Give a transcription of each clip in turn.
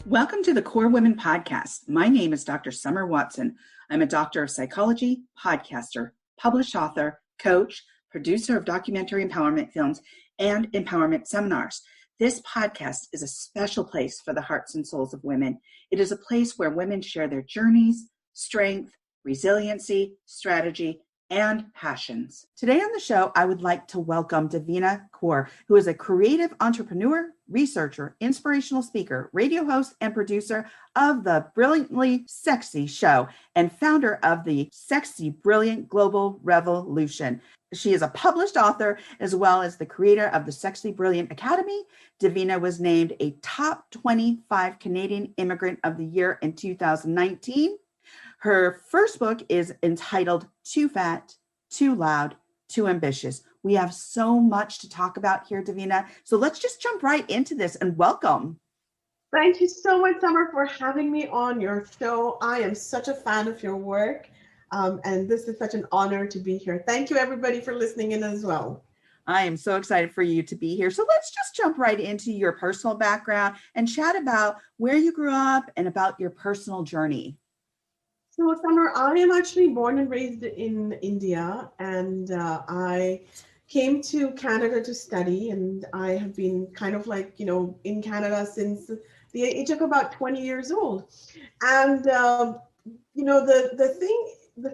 Welcome to the Core Women Podcast. My name is Dr. Summer Watson. I'm a doctor of psychology, podcaster, published author, coach, producer of documentary empowerment films, and empowerment seminars. This podcast is a special place for the hearts and souls of women. It is a place where women share their journeys, strength, resiliency, strategy, and passions. Today on the show, I would like to welcome Devina Kaur, who is a creative entrepreneur, researcher, inspirational speaker, radio host, and producer of the Brilliantly Sexy show and founder of the Sexy Brilliant Global Revoluti. She is a published author as well as the creator of the Sexy Brilliant Academy. Devina was named a top 25 Canadian Immigrant of the Year in 2019. Her first book is entitled Too Fat, Too Loud, Too Ambitious. We have so much to talk about here, Devina. So let's just jump right into this and welcome. Thank you so much, Summer, for having me on your show. I am such a fan of your work, and this is such an honor to be here. Thank you, everybody, for listening in as well. I am so excited for you to be here. So let's just jump right into your personal background and chat about where you grew up and about your personal journey. So, Summer, I am actually born and raised in India, and I came to Canada to study, and I have been kind of like, in Canada since the age of about 20 years old. And, the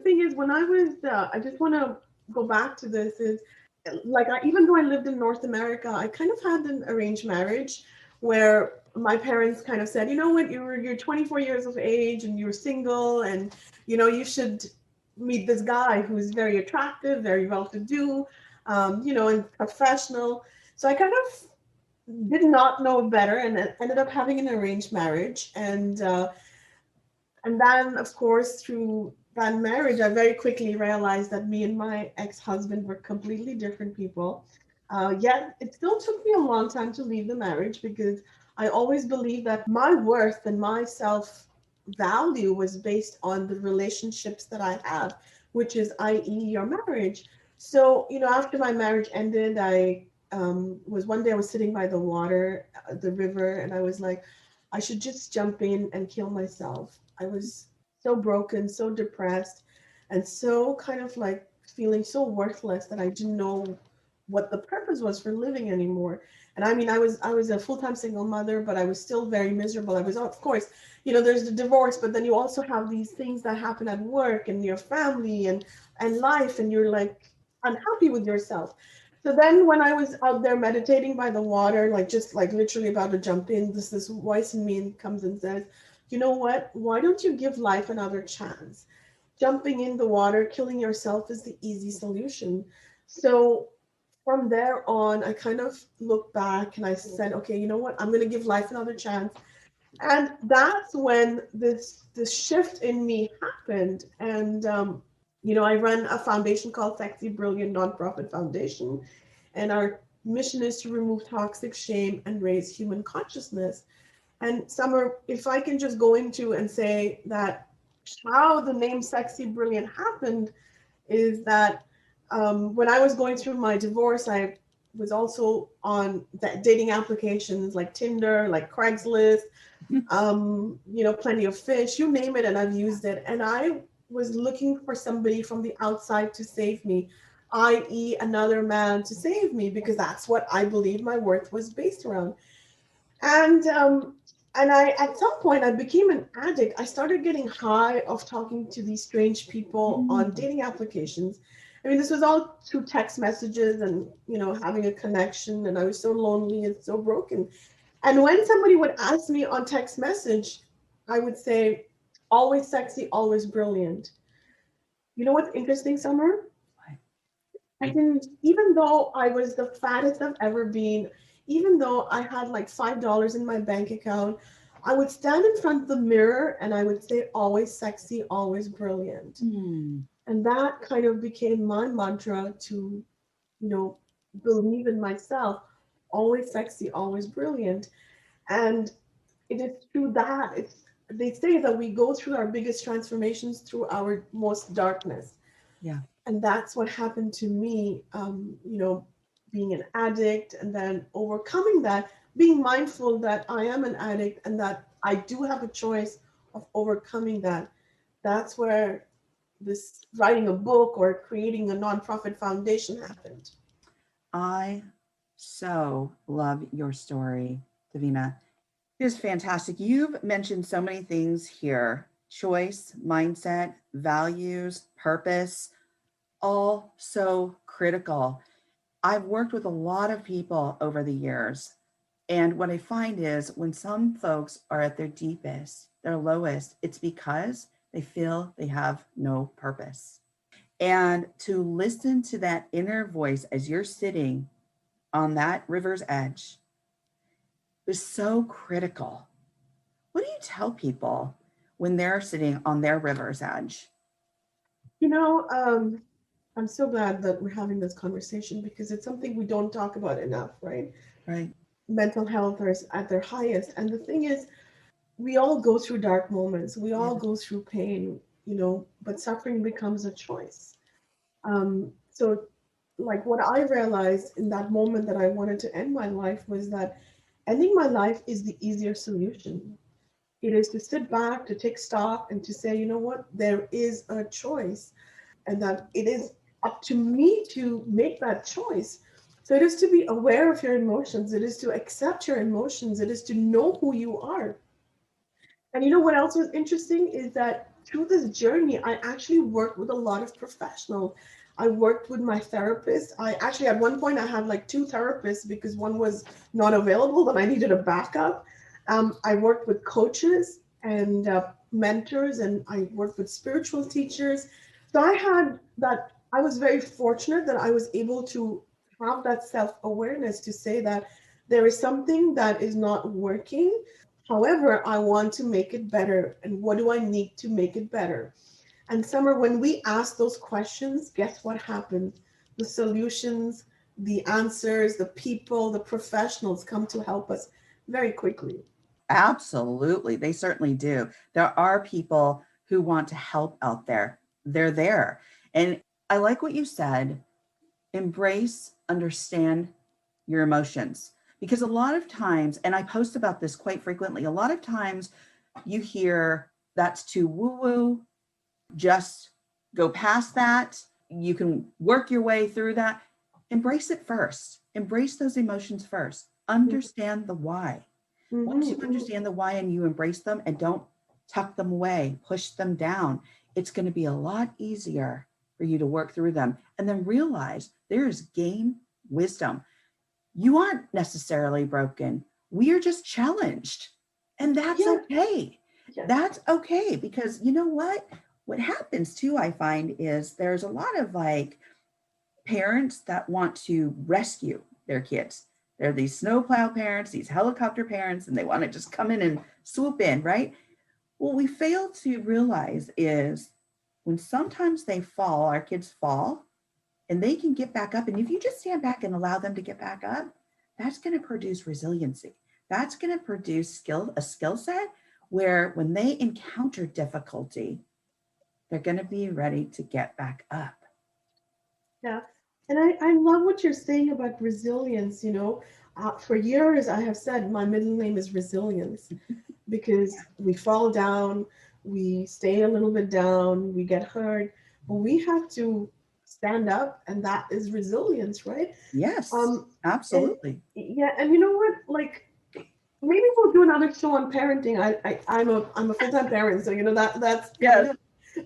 thing is, when I was, I just want to go back to this, is like, even though I lived in North America, I kind of had an arranged marriage where my parents kind of said, you know what, you're 24 years of age and you're single, and you should meet this guy who's very attractive, very well-to-do, and professional. So I kind of did not know better and ended up having an arranged marriage. And then, of course, through that marriage, I very quickly realized that me and my ex-husband were completely different people. Yet it still took me a long time to leave the marriage because I always believed that my worth and my self-value was based on the relationships that I have, which is, i.e., your marriage. So, after my marriage ended, one day I was sitting by the water, the river, and I was like, I should just jump in and kill myself. I was so broken, so depressed, and so kind of like feeling so worthless that I didn't know what the purpose was for living anymore. And I mean, I was a full-time single mother, but I was still very miserable. I was, of course, there's the divorce, but then you also have these things that happen at work and your family and life, and you're like unhappy with yourself. So then when I was out there meditating by the water, like just like literally about to jump in, this voice in me comes and says, you know what, why don't you give life another chance? Jumping in the water, killing yourself is the easy solution. So from there on, I kind of looked back and I said, okay, you know what? I'm going to give life another chance. And that's when this shift in me happened. And, I run a foundation called Sexy Brilliant Nonprofit Foundation. And our mission is to remove toxic shame and raise human consciousness. And Summer, if I can just go into and say that how the name Sexy Brilliant happened is that when I was going through my divorce, I was also on dating applications like Tinder, like Craigslist, Plenty of Fish, you name it, and I've used it. And I was looking for somebody from the outside to save me, i.e. another man to save me, because that's what I believe my worth was based around. And I, at some point, I became an addict. I started getting high of talking to these strange people on dating applications. I mean, this was all through text messages and, having a connection. And I was so lonely and so broken. And when somebody would ask me on text message, I would say, always sexy, always brilliant. You know what's interesting, Summer? I didn't, even though I was the fattest I've ever been, even though I had like $5 in my bank account, I would stand in front of the mirror and I would say, always sexy, always brilliant. And that kind of became my mantra to, believe in myself, always sexy, always brilliant. And it is through that, they say that we go through our biggest transformations through our most darkness. Yeah. And that's what happened to me, being an addict and then overcoming that, being mindful that I am an addict and that I do have a choice of overcoming that. That's where this writing a book or creating a nonprofit foundation happened. I so love your story, Davina. It is fantastic. You've mentioned so many things here: choice, mindset, values, purpose, all so critical. I've worked with a lot of people over the years. And what I find is when some folks are at their deepest, their lowest, it's because they feel they have no purpose. And to listen to that inner voice as you're sitting on that river's edge is so critical. What do you tell people when they're sitting on their river's edge? You know, I'm so glad that we're having this conversation because it's something we don't talk about enough, right? Right. Mental health is at their highest. And the thing is, we all go through dark moments, we Yeah. all go through pain, but suffering becomes a choice. So, like, what I realized in that moment that I wanted to end my life was that ending my life is the easier solution. It is to sit back, to take stock, and to say, you know what, there is a choice, and that it is up to me to make that choice. So it is to be aware of your emotions, it is to accept your emotions, it is to know who you are. And you know what else was interesting is that through this journey, I actually worked with a lot of professionals. I worked with my therapist. I actually, at one point, I had like two therapists because one was not available and I needed a backup. I worked with coaches and mentors, and I worked with spiritual teachers. So I had that, I was very fortunate that I was able to have that self awareness to say that there is something that is not working. However, I want to make it better. And what do I need to make it better? And Summer, when we ask those questions, guess what happens? The solutions, the answers, the people, the professionals come to help us very quickly. Absolutely. They certainly do. There are people who want to help out there. They're there. And I like what you said: embrace, understand your emotions. Because a lot of times, and I post about this quite frequently, a lot of times you hear that's too woo woo, just go past that. You can work your way through that. Embrace it first. Embrace those emotions first. Understand the why. Once you Mm-hmm. understand the why and you embrace them and don't tuck them away, push them down, it's going to be a lot easier for you to work through them. And then realize there is gain wisdom. You aren't necessarily broken. We are just challenged. And that's Yeah, okay. yeah, That's okay because you know what? What happens too, I find, is there's a lot of like parents that want to rescue their kids. They're these snowplow parents, these helicopter parents, and they want to just come in and swoop in, right? What we fail to realize is when sometimes they fall, our kids fall, and they can get back up. And if you just stand back and allow them to get back up, that's going to produce resiliency. That's going to produce a skill set where when they encounter difficulty, they're going to be ready to get back up. yeah. And I love what you're saying about resilience. For years I have said my middle name is Resilience because we fall down, we stay a little bit down, we get hurt, but we have to stand up, and that is resilience, right? Yes, Um, and absolutely. yeah, and you know what? Like maybe we'll do another show on parenting. I'm a full time parent, so that's coming Yes. up.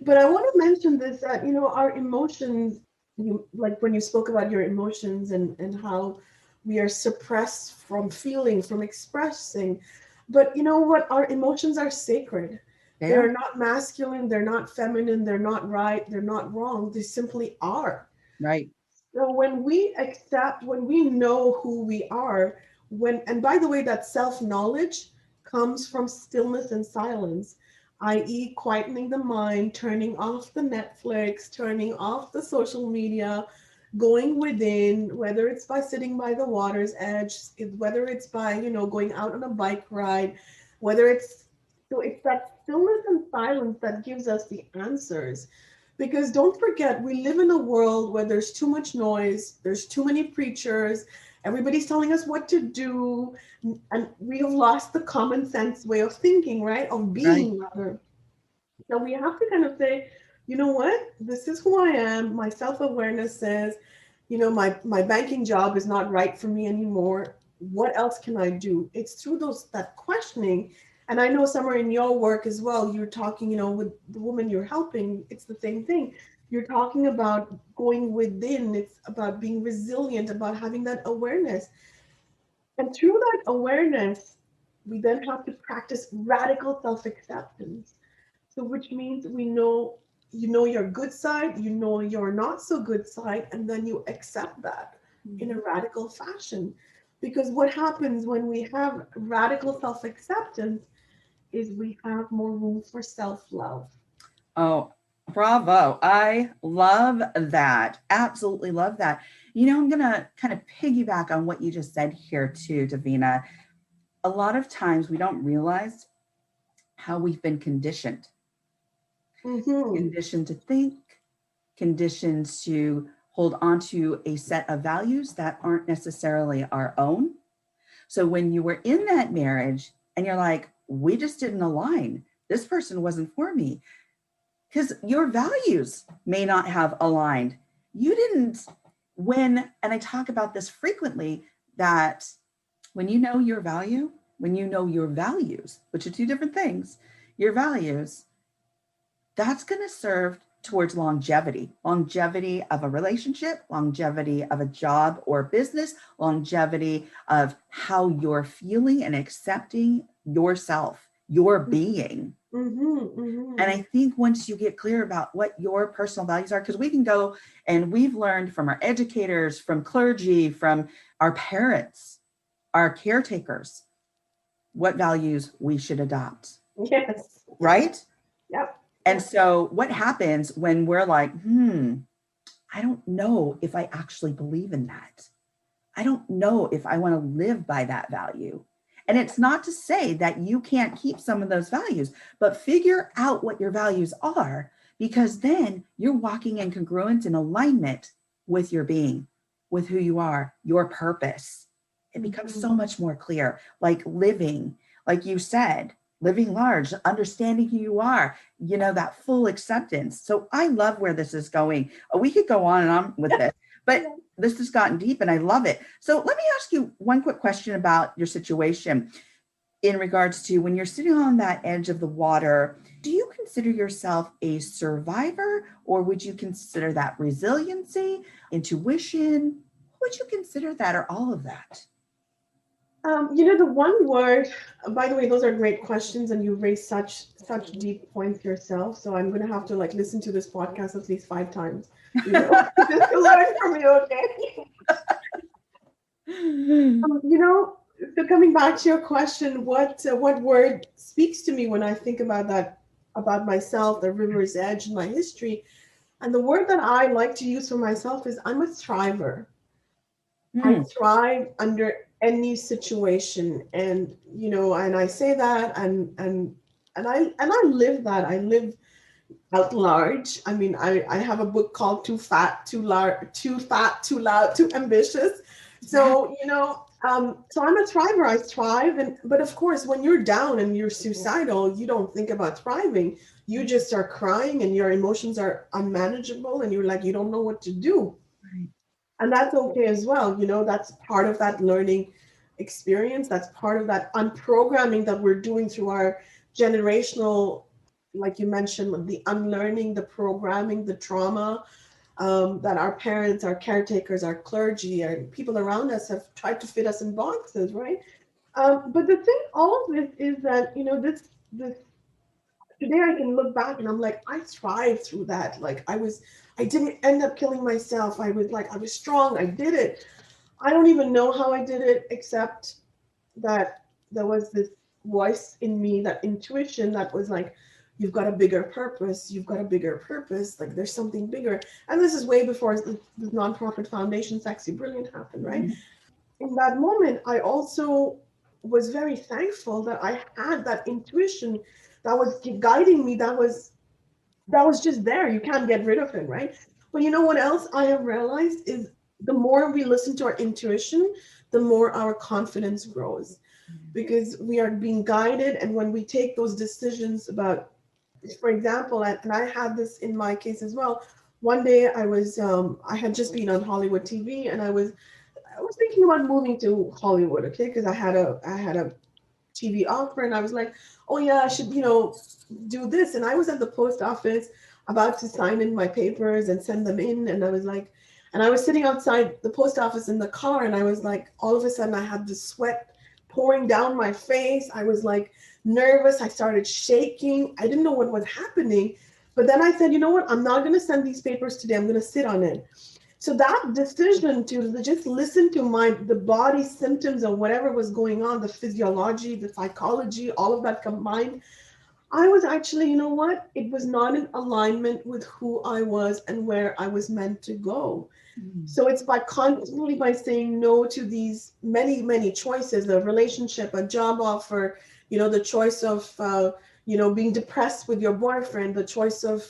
But I want to mention this that our emotions. You like when you spoke about your emotions and how we are suppressed from feeling, from expressing. But you know what? Our emotions are sacred. They are. They're not masculine. They're not feminine. They're not right. They're not wrong. They simply are. Right. So when we accept, when we know who we are, and by the way, that self knowledge comes from stillness and silence, i.e., quietening the mind, turning off the Netflix, turning off the social media, going within, whether it's by sitting by the water's edge, whether it's by, going out on a bike ride, whether it's, so it's that stillness and silence that gives us the answers. Because don't forget, we live in a world where there's too much noise, there's too many preachers, Everybody's telling us what to do, and we have lost the common sense way of thinking, right? Of Right. being, rather. So we have to kind of say, you know what? This is who I am. My self-awareness says, my banking job is not right for me anymore. What else can I do? It's through that questioning. And I know somewhere in your work as well, you're talking, with the woman you're helping, it's the same thing. You're talking about going within, it's about being resilient, about having that awareness. And through that awareness, we then have to practice radical self-acceptance. So which means you know your good side, you know your not so good side, and then you accept that in a radical fashion. Because what happens when we have radical self-acceptance is we have more room for self-love. Oh, bravo. I love that. Absolutely love that. I'm going to kind of piggyback on what you just said here too, Davina. A lot of times we don't realize how we've been Mm-hmm. conditioned to think, conditioned to hold on to a set of values that aren't necessarily our own. So when you were in that marriage and you're like, we just didn't align, this person wasn't for me, because your values may not have aligned. You didn't, and I talk about this frequently, that when you know your value, when you know your values, which are two different things, your values, that's going to serve towards longevity of a relationship, longevity of a job or business, longevity of how you're feeling and accepting yourself, your being. Mm-hmm. Mm-hmm. And I think once you get clear about what your personal values are, because we can go and we've learned from our educators, from clergy, from our parents, our caretakers, what values we should adopt. Yes. Right? Yep. And so what happens when we're like, I don't know if I actually believe in that. I don't know if I want to live by that value. And it's not to say that you can't keep some of those values, but figure out what your values are, because then you're walking in congruence and alignment with your being, with who you are, your purpose. It becomes Mm-hmm. so much more clear, like living, like you said, living large, understanding who you are, that full acceptance. So I love where this is going. We could go on and on with this, but Yeah. this has gotten deep and I love it. So let me ask you one quick question about your situation in regards to when you're sitting on that edge of the water. Do you consider yourself a survivor, or would you consider that resiliency, intuition? Would you consider that, or all of that? The one word, by the way, those are great questions, and you raised such deep points yourself. So I'm gonna have to like listen to this podcast at least 5 times, just to learn from you, okay? You know, so coming back to your question, what word speaks to me when I think about that, about myself, the river's edge, and my history? And the word that I like to use for myself is I'm a thriver. I Mm, thrive under any situation, and I say that, and I live that. I live out large. I mean, I have a book called Too Fat, Too Large, Too Fat, Too Loud, Too Ambitious. yeah, So I'm a thriver. I thrive, but of course, when you're down and you're suicidal, you don't think about thriving. You just are crying, and your emotions are unmanageable, and you're like you don't know what to do, right. and that's okay as well. That's part of that learning experience. That's part of that unprogramming that we're doing through our generational, like you mentioned, the unlearning, the programming, the trauma, that our parents, our caretakers, our clergy, and people around us have tried to fit us in boxes, right? But the thing, all of this is that, this today I can look back and I'm like, I thrived through that. Like I didn't end up killing myself. I was strong. I did it. I don't even know how I did it, except that there was this voice in me, that intuition that was like, you've got a bigger purpose. You've got a bigger purpose. Like there's something bigger. And this is way before the nonprofit foundation, Sexy Brilliant, happened, right? Mhm. In that moment, I also was very thankful that I had that intuition that was guiding me, that was just there. You can't get rid of it, right? But you know what else I have realized is the more we listen to our intuition, the more our confidence grows, because we are being guided. And when we take those decisions about, for example, and I had this in my case as well. One day I had just been on Hollywood TV, and I was thinking about moving to Hollywood, okay, because I had a TV offer, and I was like, oh yeah, I should, do this. And I was at the post office about to sign in my papers and send them in, and I was like, and I was sitting outside the post office in the car, and I was like, all of a sudden I had the sweat pouring down my face. I was like nervous. I started shaking. I didn't know what was happening. But then I said, you know what? I'm not going to send these papers today. I'm going to sit on it. So that decision to just listen to the body symptoms of whatever was going on, the physiology, the psychology, all of that combined, I was actually, you know what? It was not in alignment with who I was and where I was meant to go. So it's by constantly by saying no to these many, many choices, a relationship, a job offer, the choice of, being depressed with your boyfriend, the choice of,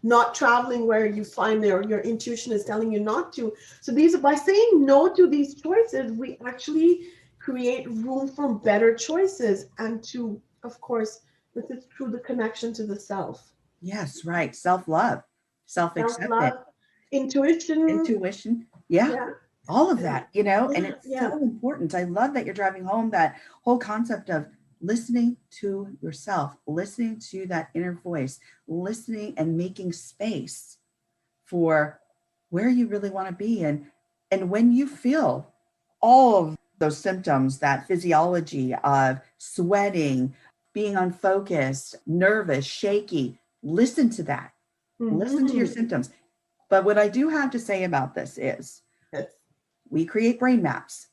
not traveling where you find your intuition is telling you not to. So by saying no to these choices, we actually create room for better choices, and to, of course, this is through the connection to the self. Yes, right. Self-love, self-acceptance, Self-love, intuition. intuition. Yeah. Yeah. All of And that, and it's yeah. so important. I love that you're driving home that whole concept of listening to yourself, listening to that inner voice, listening and making space for where you really want to be. And when you feel all of those symptoms, that physiology of sweating, being unfocused, nervous, shaky, listen to that. Listen to your Mm-hmm. symptoms. But what I do have to say about this is Yes. we create brain maps.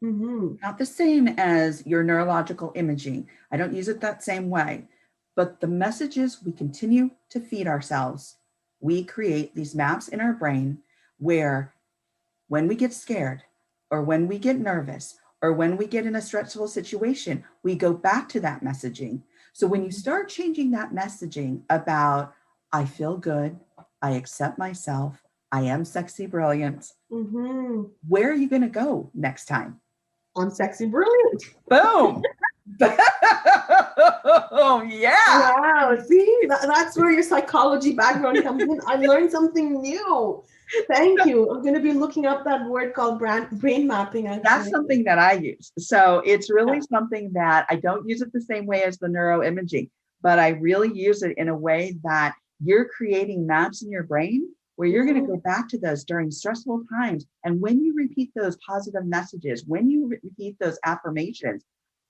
Mm-hmm. Not the same as your neurological imaging. I don't use it that same way. But the messages we continue to feed ourselves, we create these maps in our brain where when we get scared or when we get nervous or when we get in a stressful situation, we go back to that messaging. So when you start changing that messaging about, I feel good, I accept myself, I am sexy brilliant, Mm-hmm. where are you going to go next time? I'm sexy brilliant. Boom. Oh, yeah. Wow. See, that's where your psychology background comes in. I learned something new. Thank you. I'm going to be looking up that word called brain mapping, That's actually. something that I use. So it's Yeah. really something that I don't use it the same way as the neuroimaging, but I really use it in a way that you're creating maps in your brain where you're going to Mm-hmm. go back to those during stressful times. And when you repeat those positive messages, when you repeat those affirmations,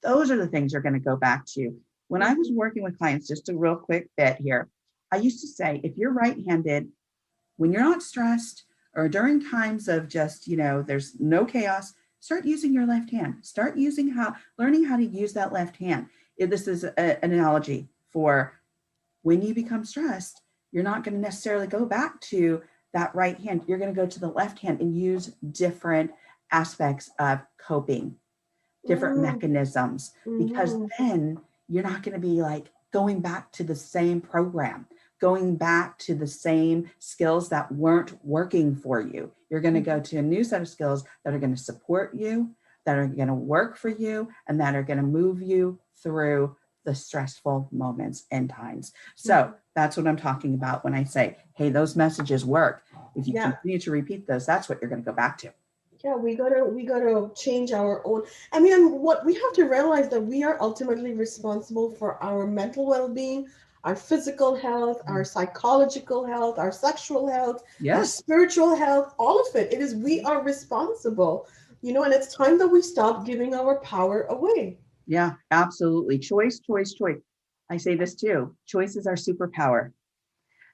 those are the things you're going to go back to. When I was working with clients, just a real quick bit here, I used to say, if you're right-handed, when you're not stressed or during times of just, there's no chaos, start using your left hand. Start learning how to use that left hand. If this is an analogy for when you become stressed, you're not going to necessarily go back to that right hand. You're going to go to the left hand and use different aspects of coping, different mechanisms, because Mm-hmm. then you're not going to be like going back to the same program, going back to the same skills that weren't working for you. You're going to go to a new set of skills that are going to support you, that are going to work for you, and that are going to move you through the stressful moments and times. So that's what I'm talking about when I say, hey, those messages work. If you Yeah. continue to repeat those, that's what you're going to go back to. Yeah, we gotta change our own. I mean, and what we have to realize that we are ultimately responsible for our mental well-being, our physical health, our psychological health, our sexual health, our Yes. spiritual health, all of it. We are responsible, and it's time that we stop giving our power away. Yeah, absolutely. Choice, choice, choice. I say this too. Choice is our superpower.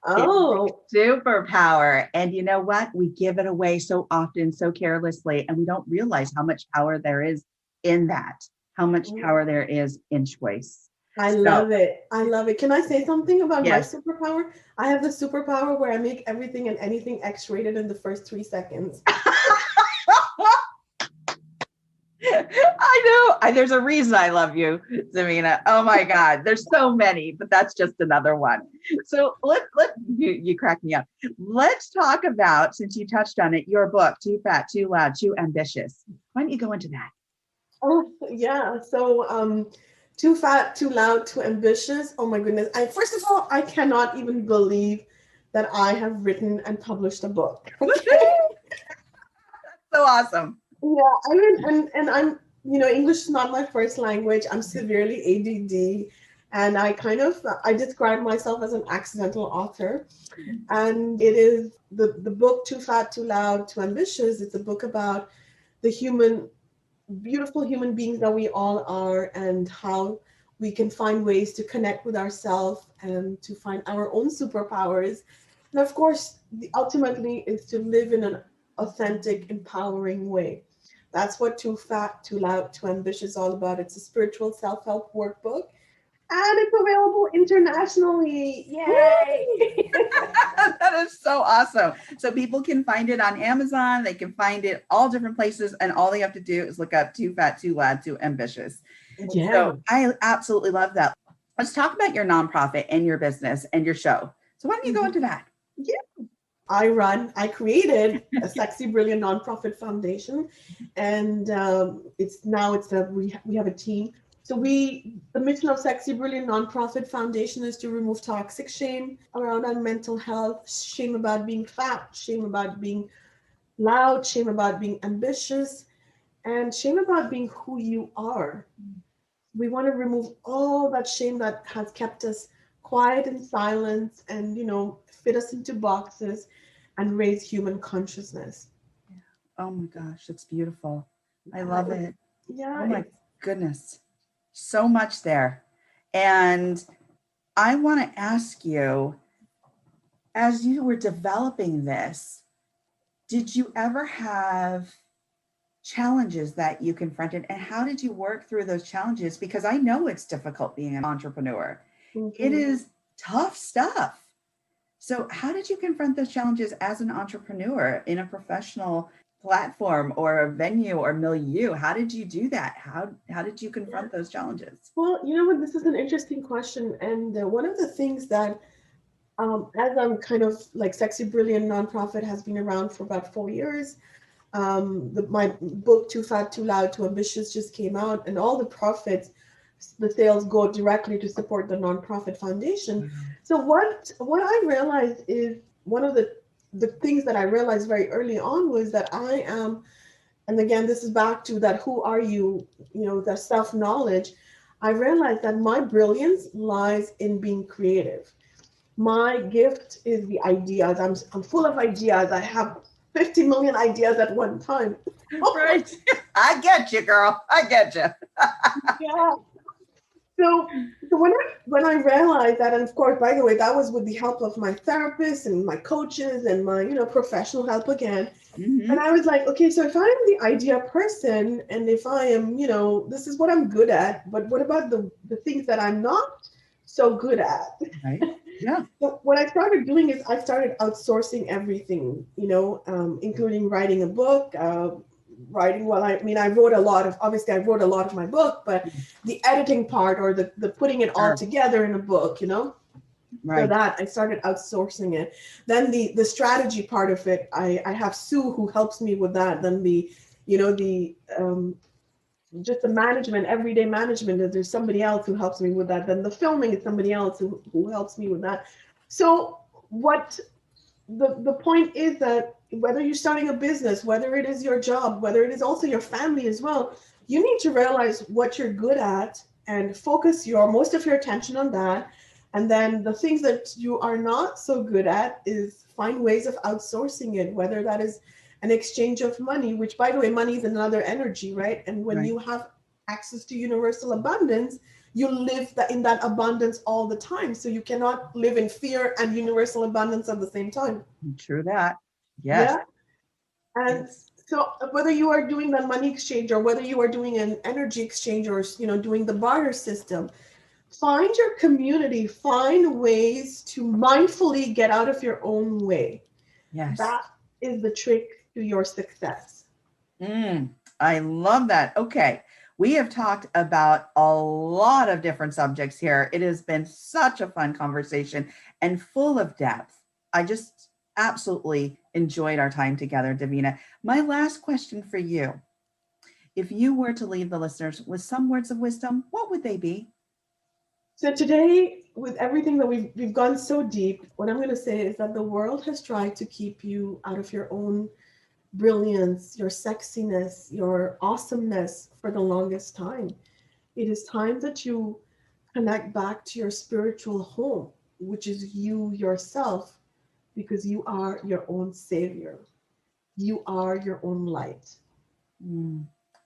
It is Oh, a superpower. And you know what? We give it away so often, so carelessly, and we don't realize how much power there is in that, how much power there is in choice. I So, love it. I love it. Can I say something about my yes. superpower? I have the superpower where I make everything and anything X-rated in the first 3 seconds. There's a reason I love you, Devina. Oh my God, there's so many, but that's just another one. So you crack me up. Let's talk about, since you touched on it, your book, Too Fat, Too Loud, Too Ambitious. Why don't you go into that? Oh, yeah. So, Too Fat, Too Loud, Too Ambitious. Oh my goodness. First of all, I cannot even believe that I have written and published a book. Okay. So awesome. Yeah, I mean, and I'm, English is not my first language. I'm severely ADD, and I describe myself as an accidental author. And it is the book Too Fat, Too Loud, Too Ambitious. It's a book about the beautiful human beings that we all are, and how we can find ways to connect with ourselves and to find our own superpowers. And of course, ultimately is to live in an authentic, empowering way. That's what Too Fat, Too Loud, Too Ambitious is all about. It's a spiritual self-help workbook, and it's available internationally. Yay! That is so awesome. So people can find it on Amazon. They can find it all different places. And all they have to do is look up Too Fat, Too Loud, Too Ambitious. Yeah. So I absolutely love that. Let's talk about your nonprofit and your business and your show. So why don't you go into that? Yeah. I created a Sexy Brilliant nonprofit foundation, and we have a team. So the mission of Sexy Brilliant nonprofit foundation is to remove toxic shame around our mental health, shame about being fat, shame about being loud, shame about being ambitious, and shame about being who you are. We want to remove all that shame that has kept us quiet and silent, and fit us into boxes, and raise human consciousness. Oh my gosh, it's beautiful. I love it. Yeah. Oh my goodness. So much there. And I want to ask you, as you were developing this, did you ever have challenges that you confronted, and how did you work through those challenges? Because I know it's difficult being an entrepreneur. It is tough stuff. So how did you confront those challenges as an entrepreneur in a professional platform or a venue or milieu? How did you do that? How did you confront those challenges? Well, you know what, this is an interesting question. And one of the things that, as I'm kind of like Sexy Brilliant nonprofit has been around for about 4 years. My book, Too Fat, Too Loud, Too Ambitious just came out, and all the profits, the sales go directly to support the nonprofit foundation. Mm-hmm. So what I realized is, one of the things that I realized very early on was that I am, and again, this is back to that, who are you, the self-knowledge. I realized that my brilliance lies in being creative. My gift is the ideas. I'm full of ideas. I have 50 million ideas at one time. Right. I get you, girl. I get you. Yeah. So when I realized that, and of course, by the way, that was with the help of my therapist and my coaches and my, professional help again. Mm-hmm. And I was like, okay, so if I'm the idea person, and if I am, this is what I'm good at, but what about the things that I'm not so good at? Right. Yeah. So what I started doing is I started outsourcing everything, including writing a book, I wrote a lot of my book, but the editing part, or the putting it all together in a book, Right. So that I started outsourcing it. Then the strategy part of it, I have Sue who helps me with that. Then just the management, everyday management, there's somebody else who helps me with that. Then the filming is somebody else who helps me with that. So what the point is that whether you're starting a business, whether it is your job, whether it is also your family as well, you need to realize what you're good at and focus most of your attention on that. And then the things that you are not so good at is find ways of outsourcing it, whether that is an exchange of money, which, by the way, money is another energy, right? And when you have access to universal abundance, you live in that abundance all the time. So you cannot live in fear and universal abundance at the same time. True that. Yes. Yeah. And so whether you are doing the money exchange, or whether you are doing an energy exchange, or doing the barter system, find your community, find ways to mindfully get out of your own way. Yes. That is the trick to your success. I love that. Okay. We have talked about a lot of different subjects here. It has been such a fun conversation and full of depth. I just absolutely enjoyed our time together, Devina. My last question for you. If you were to leave the listeners with some words of wisdom, what would they be? So today, with everything that we've gone so deep, what I'm going to say is that the world has tried to keep you out of your own brilliance, your sexiness, your awesomeness for the longest time. It is time that you connect back to your spiritual home, which is you yourself, because you are your own savior. You are your own light.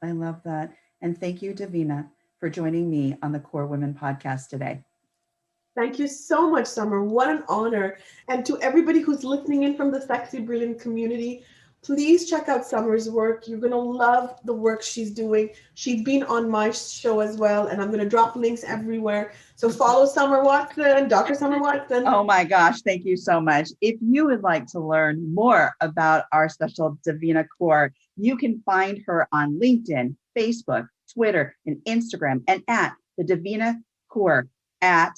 I love that. And thank you, Devina, for joining me on the Core Women podcast today. Thank you so much, Summer. What an honor. And to everybody who's listening in from the Sexy Brilliant community, please check out Summer's work. You're going to love the work she's doing. She's been on my show as well, and I'm going to drop links everywhere. So follow Summer Watson, Dr. Summer Watson. Oh my gosh, thank you so much. If you would like to learn more about our special Devina Kaur, you can find her on LinkedIn, Facebook, Twitter, and Instagram, and at the Devina Kaur at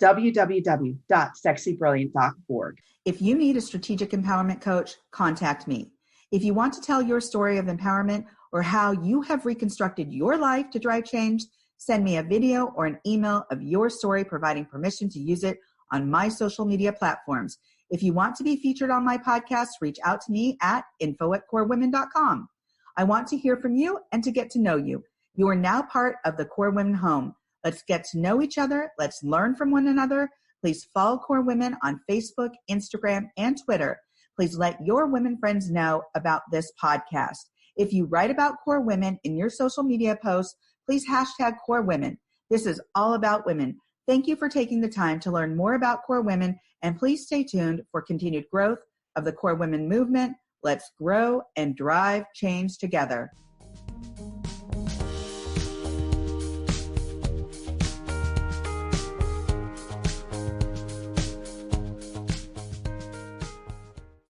www.sexybrilliant.org. If you need a strategic empowerment coach, contact me. If you want to tell your story of empowerment or how you have reconstructed your life to drive change, send me a video or an email of your story, providing permission to use it on my social media platforms. If you want to be featured on my podcast, reach out to me at info@corewomen.com. I want to hear from you and to get to know you. You are now part of the Core Women home. Let's get to know each other. Let's learn from one another. Please follow Core Women on Facebook, Instagram, and Twitter. Please let your women friends know about this podcast. If you write about Core Women in your social media posts, please hashtag Core Women. This is all about women. Thank you for taking the time to learn more about Core Women, and please stay tuned for continued growth of the Core Women movement. Let's grow and drive change together.